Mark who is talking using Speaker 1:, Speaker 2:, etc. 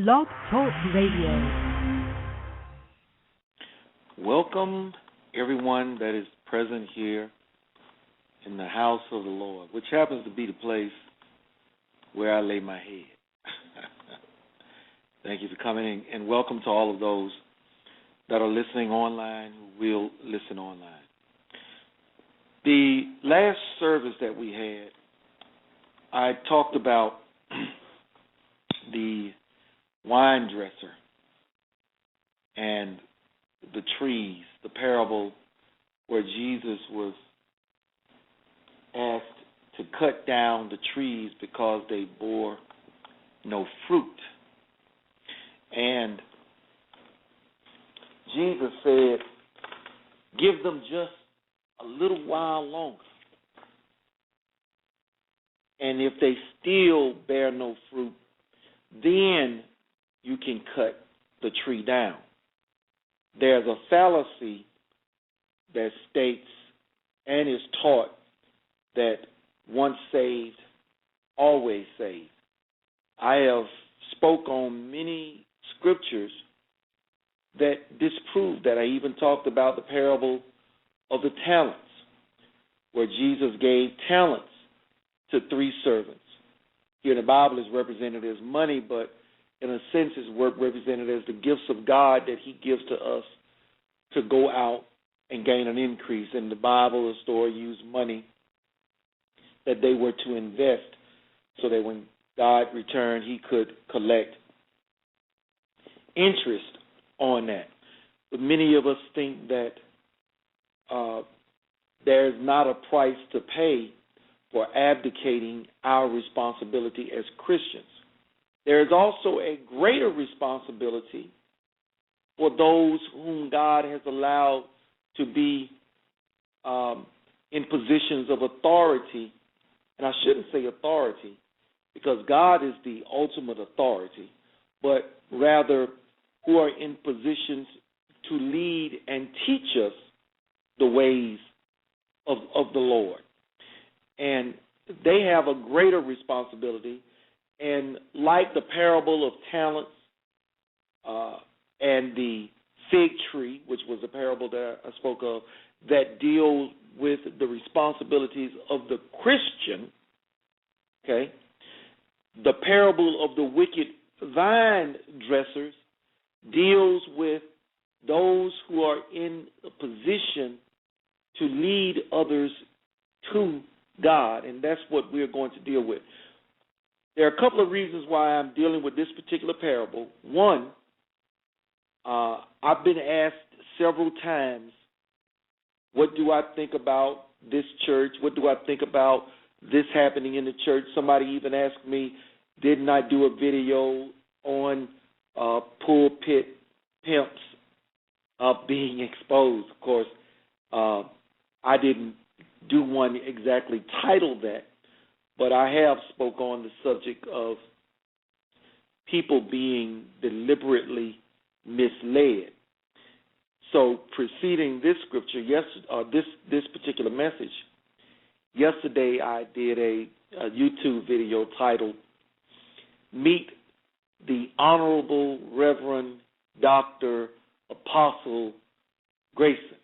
Speaker 1: Blog Talk Radio.
Speaker 2: Welcome, everyone that is present here in the house of the Lord, which happens to be the place where I lay my head. Thank you for coming in, and welcome to all of those that are listening online who will listen online. The last service that we had, I talked about the wine dresser and the trees, the parable where Jesus was asked to cut down the trees because they bore no fruit. And Jesus said, give them just a little while longer. And if they still bear no fruit, then you can cut the tree down. There's a fallacy that states and is taught that once saved, always saved. I have spoke on many scriptures that disprove that. I even talked about the parable of the talents, where Jesus gave talents to 3 servants. Here in the Bible is represented as money, but in a sense is represented as the gifts of God that he gives to us to go out and gain an increase. In the Bible, the story used money that they were to invest so that when God returned, he could collect interest on that. But many of us think that there's not a price to pay for abdicating our responsibility as Christians. There is also a greater responsibility for those whom God has allowed to be in positions of authority. And I shouldn't say authority because God is the ultimate authority, but rather who are in positions to lead and teach us the ways of the Lord. And they have a greater responsibility. And like the parable of talents and the fig tree, which was a parable that I spoke of, that deals with the responsibilities of the Christian, okay, the parable of the wicked vine dressers deals with those who are in a position to lead others to God, and that's what we're going to deal with. There are a couple of reasons why I'm dealing with this particular parable. One, I've been asked several times, what do I think about this church? What do I think about this happening in the church? Somebody even asked me, didn't I do a video on pulpit pimps being exposed? Of course, I didn't do one exactly titled that, but I have spoke on the subject of people being deliberately misled. So preceding this scripture, this particular message, yesterday I did a YouTube video titled Meet the Honorable Reverend Dr. Apostle Grayson.